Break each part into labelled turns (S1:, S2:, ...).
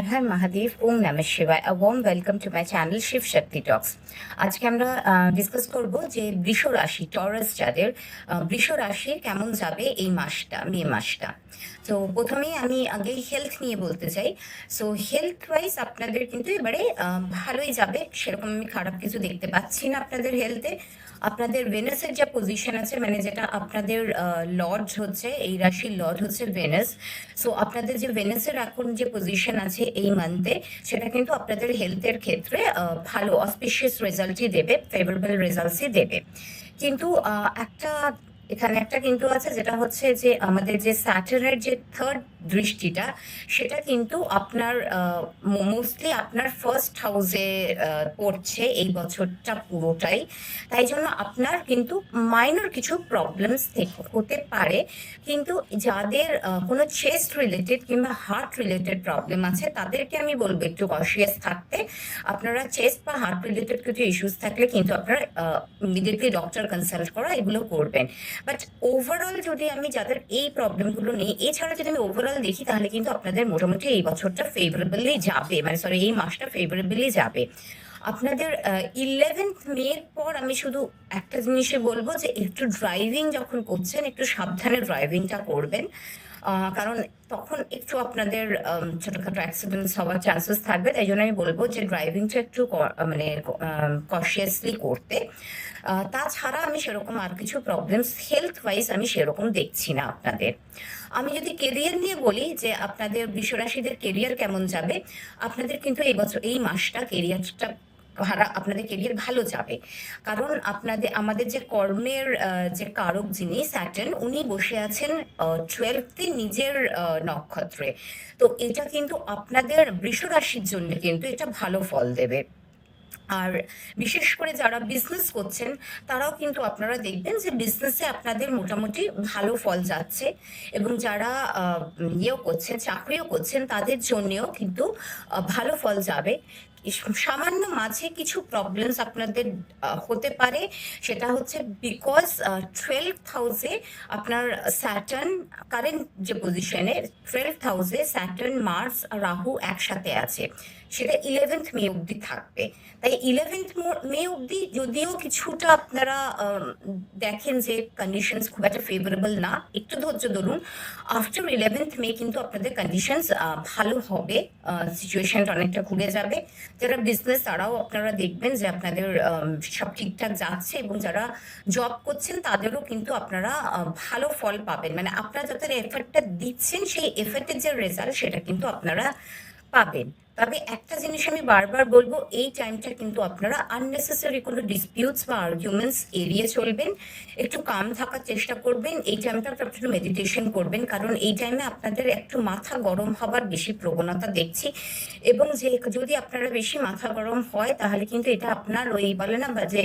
S1: হর হর মহাদেব, ওম নমঃ শিবায়। A warm welcome to my channel Shiv Shakti talks. আজকে আমরা ডিসকাস করব যে বৃষ রাশি, টরাস যাদের, বৃষ রাশির কেমন যাবে এই মাসটা, মে মাসটা। তো প্রথমেই আমি আগে হেলথ নিয়ে বলতে চাই। সো হেলথ ওয়াইজ আপনাদের কিন্তু এবারে ভালোই যাবে, সেরকম আমি খারাপ কিছু দেখতে পাচ্ছি না আপনাদের হেলথে। আপনাদের ভেনাসের যা পজিশন আছে, মানে যেটা আপনাদের লর্ড হচ্ছে, এই রাশির লর্ড হচ্ছে ভেনাস। সো আপনাদের যে ভেনাসের এখন যে পজিশন আছে এই মান্থে, সেটা কিন্তু আপনাদের হেলথের ক্ষেত্রে ভালো অসপিশিয়াস রেজাল্টই দেবে, ফেভারেবল রেজাল্টসই দেবে। কিন্তু এখানে একটা কিন্তু আছে, যেটা হচ্ছে যে আমাদের যে স্যাটার্নের যে থার্ড দৃষ্টিটা, সেটা কিন্তু আপনার মোস্টলি আপনার ফার্স্ট হাউসে পড়ছে এই বছরটা পুরোটাই। তাই জন্য আপনার কিন্তু মাইনর কিছু প্রবলেমস হতে পারে। কিন্তু যাদের কোনো চেস্ট রিলেটেড কিংবা হার্ট রিলেটেড প্রবলেম আছে, তাদেরকে আমি বলবো একটু কনসিয়াস থাকতে। আপনারা চেস্ট বা হার্ট রিলেটেড কিছু ইস্যুস থাকলে কিন্তু আপনারা ইমিডিয়েটলি ডক্টর কনসাল্ট করা এগুলো করবেন। বাট ওভারঅল যদি আমি যাদের এই প্রবলেমগুলো নেই, এছাড়া যদি আমি ওভারঅল দেখি, তাহলে কিন্তু আপনাদের মোটামুটি এই বছরটা ফেভারেবলি যাবে, মানে সরি এই মাসটা ফেভারেবলি যাবে। আপনাদের 11th মের পর আমি শুধু একটা জিনিসই বলবো যে একটু ড্রাইভিং যখন করছেন, একটু সাবধানে ড্রাইভিংটা করবেন। কারণ তখন একটু আপনাদের ছোটখাটো অ্যাক্সিডেন্টস হওয়ার চান্সেস থাকবে। তাই জন্য আমি বলবো যে ড্রাইভিংটা একটু মানে কনসিয়াসলি করতে। তাছাড়া আমি সেরকম আর কিছু প্রবলেমস হেলথ ওয়াইজ আমি সেরকম দেখছি না আপনাদের। আমি যদি কেরিয়ার নিয়ে বলি যে আপনাদের বৃষরাশিদের কেরিয়ার কেমন যাবে, আপনাদের কিন্তু এই বছর এই মাসটা কেরিয়ারটা আপনাদের কেরিয়ার ভালো যাবে। কারণ আমাদের যে কর্মের যে কারক যিনি স্যাটার্ন, উনি বসে আছেন 12th নিজের নক্ষত্রে। তো এটা কিন্তু আপনাদের বৃষ রাশির জন্য কিন্তু এটা ভালো ফল দেবে। আর বিশেষ করে যারা বিজনেস করছেন, তারাও কিন্তু আপনারা দেখবেন যে বিজনেসে আপনাদের মোটামুটি ভালো ফল যাচ্ছে। এবং যারা ইয়েও করছেন, চাকরিও করছেন, তাদের জন্যেও কিন্তু ভালো ফল যাবে। সামান্য মাঝে কিছু প্রবলেমস আপনাদের হতে পারে, সেটা হচ্ছে বিকজ 12th হাউসে আপনার স্যাটার্ন কারেন্ট যে পজিশনে, 12th হাউসে স্যাটার্ন, মার্স, রাহু একসাথে আছে, সেটা 11th মে অবধি থাকবে। তাই 11th মে অবধি যদিও কিছুটা আপনারা দেখেন যে কন্ডিশনস খুব একটা ফেভারেবল না, একটু ধৈর্য ধরুন। আফটার 11th মে কিন্তু আপনাদের কন্ডিশনস ভালো হবে, সিচুয়েশনটা অনেকটা ঘুরে যাবে। যারা বিজনেস, তারাও আপনারা দেখবেন যে আপনাদের সব ঠিকঠাক যাচ্ছে। এবং যারা জব করছেন, তাদেরও কিন্তু আপনারা ভালো ফল পাবেন, মানে আপনারা যত এফর্টটা দিচ্ছেন, সেই এফর্টের যে রেজাল্ট, সেটা কিন্তু আপনারা পাবেন। তবে একটা জিনিস আমি বারবার বলবো, এই টাইমটা কিন্তু আপনারা আননেসেসারি কোনো ডিসপিউটস বা আর্গুমেন্টস এড়িয়ে চলবেন, একটু কাম থাকার চেষ্টা করবেন। এই টাইমটা আপনারা একটু মেডিটেশন করবেন, কারণ এই টাইমে আপনাদের একটু মাথা গরম হবার বেশি প্রবণতা দেখছি। এবং যদি আপনারা বেশি মাথা গরম হয়, তাহলে কিন্তু এটা আপনার ওই বলে না যে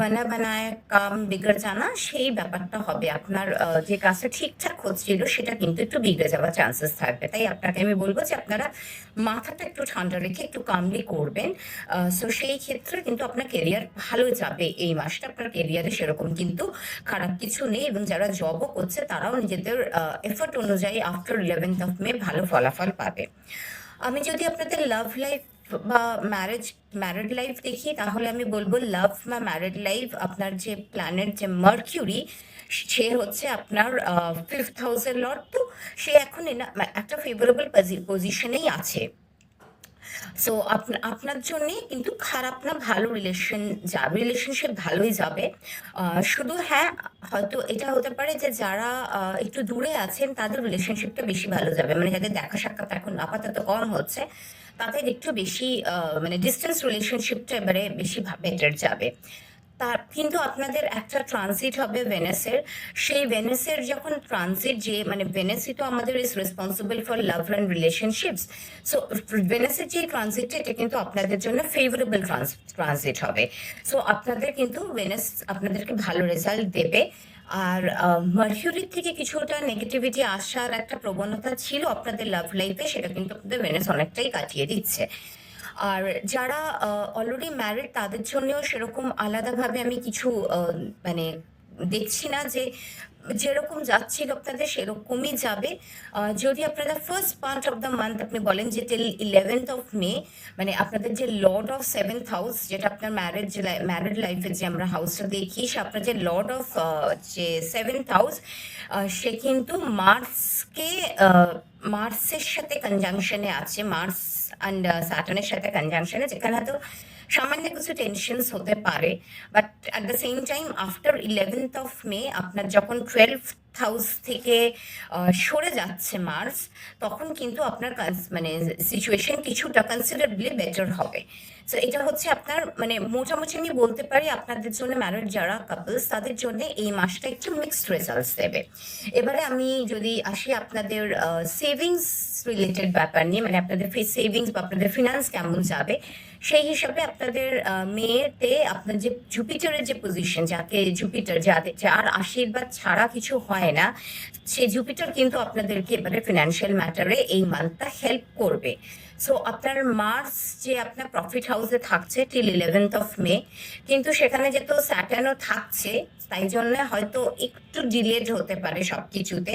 S1: বানা বানায় কাম বিগড় জানা, সেই ব্যাপারটা হবে। আপনার যে কাজটা ঠিকঠাক হচ্ছিল, সেটা কিন্তু একটু বিগড়ে যাওয়ার চান্সেস থাকবে। তাই আপনাকে আমি বলবো যে আপনারা মাথাটা একটু ঠান্ডা রেখে একটু কামলি করবেন। সো সেই ক্ষেত্রে কিন্তু আপনার কেরিয়ার ভালো যাবে এই মাসটা। আপনার কেরিয়ারে সেরকম কিন্তু খারাপ কিছু নেই। এবং যারা জবও করছে, তারাও নিজেদের এফোর্ট অনুযায়ী আফটার 11th মে ভালো ফলাফল পাবে। আমি যদি আপনাদের লাভ লাইফ বা ম্যারিড লাইফ দেখি, তাহলে আমি বলবো লাভ বা ম্যারিড লাইফ, আপনার যে প্ল্যানেট যে মার্কিউরি, সে হচ্ছে আপনার 5th হাউসের লর্ড। তো সে এখন একটা ফেভারেবল পজিশনেই আছে। সো আপনার জন্য কিন্তু খারাপ না, ভালো রিলেশনশিপ ভালোই যাবে। শুধু হ্যাঁ, হয়তো এটা হতে পারে যে যারা একটু দূরে আছেন, তাদের রিলেশনশিপটা বেশি ভালো যাবে, মানে যাদের দেখা সাক্ষাৎ এখন আপাতত কম হচ্ছে, তাদের একটু বেশি মানে ডিস্টেন্স রিলেশনশিপটা এবারে বেশি বেটার যাবে। তার কিন্তু আপনাদের একটা ট্রানজিট হবে ভেনাসের। সেই ভেনাসের যখন ট্রানজিট, যে মানে ভেনাসই তো আমাদের is responsible for love and relationships. So ভেনাসের যে ট্রানজিটটা, এটা কিন্তু আপনাদের জন্য ফেভারেবল ট্রানজিট হবে। সো আপনাদের কিন্তু ভেনাস আপনাদেরকে ভালো রেজাল্ট দেবে। আর মার্কিউরির থেকে কিছুটা নেগেটিভিটি আসার একটা প্রবণতা ছিল আপনাদের লাভ লাইফে, সেটা কিন্তু আপনাদের ভেনাস অনেকটাই কাটিয়ে দিচ্ছে। আর যারা অলরেডি ম্যারিড, তাদের জন্যও সেরকম আলাদাভাবে আমি কিছু মানে দেখছি না যে যেরকম যাচ্ছিল আপনাদের সেরকমই যাবে। যদি আপনারা first part of the month আপনি বলেন যে টিল 11th অফ মে, মানে আপনাদের যে লর্ড অফ 7th হাউস, যেটা আপনার ম্যারিড লাইফে যে আমরা হাউসটা দেখি, সে আপনার যে লর্ড অফ যে 7th হাউস, সে কিন্তু মার্সের সাথে কনজাংশনে আছে, মার্স অ্যান্ড স্যাটার্নের সাথে কনজাংশনে, যেখানে হয়তো সামান্য কিছু টেনশনস হতে পারে। But at the same time after 11th of May আপনার যখন 12th হাউস থেকে সরে যাচ্ছে মার্স, তখন কিন্তু আপনার মানে সিচুয়েশন কিছুটা কনসিডারেবলি বেটার হবে। সো এটা হচ্ছে আপনার মানে মোটামুটি আমি বলতে পারি আপনাদের জন্য, ম্যারিড যারা কাপলস তাদের জন্য এই মাসটা একটু মিক্সড রেজাল্টস দেবে। এবারে আমি যদি আসি আপনাদের সেভিংস রিলেটেড ব্যাপার নিয়ে, মানে আপনাদের সেভিংস বা আপনাদের ফিনান্স কেমন যাবে সেই হিসাবে, আপনাদের মেয়েতে আপনার যে জুপিটারের যে পজিশন, যাকে জুপিটার যার আশীর্বাদ ছাড়া কিছু হয় না, সেই জুপিটার কিন্তু আপনাদেরকে এবারে ফিনান্সিয়াল ম্যাটারে এই মান্থটা হেল্প করবে। সো আপনার মার্স যে আপনার প্রফিট হাউসে থাকছে টিল 11th অফ মে, কিন্তু সেখানে যেহেতু স্যাটার্নও থাকছে, তাই জন্য হয়তো একটু ডিলেড হতে পারে সব কিছুতে।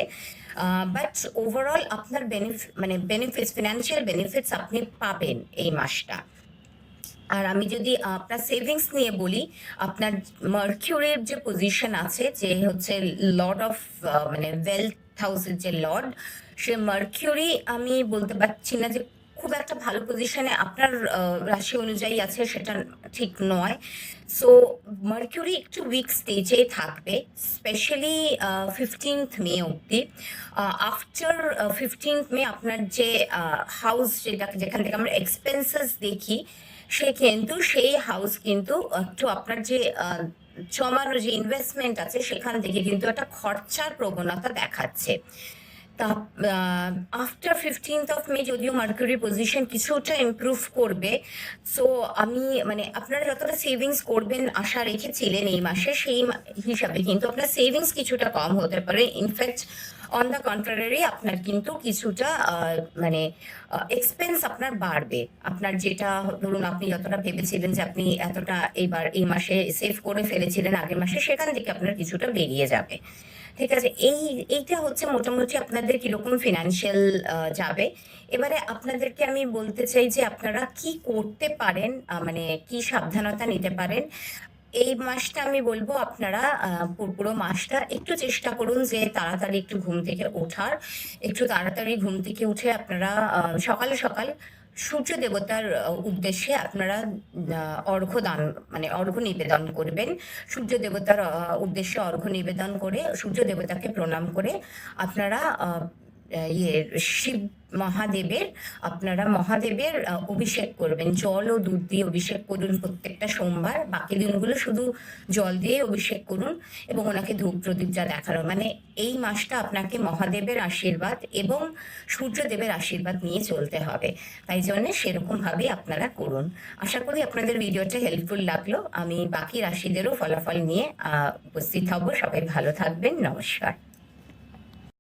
S1: বাট ওভারঅল আপনার বেনিফিটস, ফিনান্সিয়াল বেনিফিটস আপনি পাবেন এই মাসটা। আর আমি যদি আপনার সেভিংস নিয়ে বলি, আপনার মার্কিউরির যে পজিশন আছে, যে হচ্ছে লর্ড অফ মানে ওয়েলথ হাউসের যে লর্ড, সে মার্কিউরি আমি বলতে পারছি না যে খুব একটা ভালো পজিশনে আপনার রাশি অনুযায়ী আছে, সেটা ঠিক নয়। সো মার্কিউরি একটু উইক স্টেজে থাকবে, স্পেশালি 15th মে অবধি। আফটার 15th মে আপনার যে হাউস, যেখান থেকে আমরা এক্সপেন্সেস দেখি, সে কিন্তু সেই হাউস কিন্তু একটু আপনার যে জমানো যে ইনভেস্টমেন্ট আছে সেখান থেকে কিন্তু একটা খরচার প্রবণতা দেখাচ্ছে। তা আফটার 15th অফ মে যদিও মার্কিউরি পজিশন কিছুটা ইমপ্রুভ করবে। সো আমি মানে আপনারা যতটা সেভিংস করবেন আশা রেখেছিলেন এই মাসে, সেই হিসাবে কিন্তু আপনার সেভিংস কিছুটা কম হতে পারে। ইনফ্যাক্ট অন দ্য কন্ট্রারি আপনার কিন্তু কিছুটা মানে এক্সপেন্স আপনার বাড়বে। আপনার যেটা ধরুন আপনি যতটা ভেবেছিলেন যে আপনি এতটা এই মাসে সেভ করে ফেলেছিলেন আগের মাসে, সেখান থেকে আপনার কিছুটা বেরিয়ে যাবে। ঠিক আছে, এইটা হচ্ছে মোটামুটি আপনাদের কিরকম ফিনান্সিয়াল যাবে। এবারে আপনাদেরকে আমি বলতে চাই যে আপনারা কি করতে পারেন, মানে কি সাবধানতা নিতে পারেন এই মাসটা। আমি বলবো আপনারা পুরো মাসটা একটু চেষ্টা করুন যে তাড়াতাড়ি একটু ঘুম থেকে ওঠার। একটু তাড়াতাড়ি ঘুম থেকে উঠে আপনারা সকাল সকাল সূর্য দেবতার উদ্দেশ্যে আপনারা অর্ঘ্য নিবেদন করবেন। সূর্য দেবতার উদ্দেশ্যে অর্ঘ্য নিবেদন করে সূর্য দেবতাকে প্রণাম করে আপনারা শিব মহাদেবের অভিষেক করবেন। জল ও দুধ দিয়ে অভিষেক করুন প্রত্যেকটা সোমবার। বাকি দিনগুলো শুধু জল দিয়ে অভিষেক করুন এবং ওনাকে ধূপ প্রদীপ যা দেখানো, মানে এই মাসটা আপনাকে মহাদেবের আশীর্বাদ এবং সূর্যদেবের আশীর্বাদ নিয়ে চলতে হবে। তাই জন্য সেরকম ভাবে আপনারা করুন। আশা করি আপনাদের ভিডিওটা হেল্পফুল লাগলো। আমি বাকি রাশিদেরও ফলাফল নিয়ে উপস্থিত হব। সবাই ভালো থাকবেন। নমস্কার।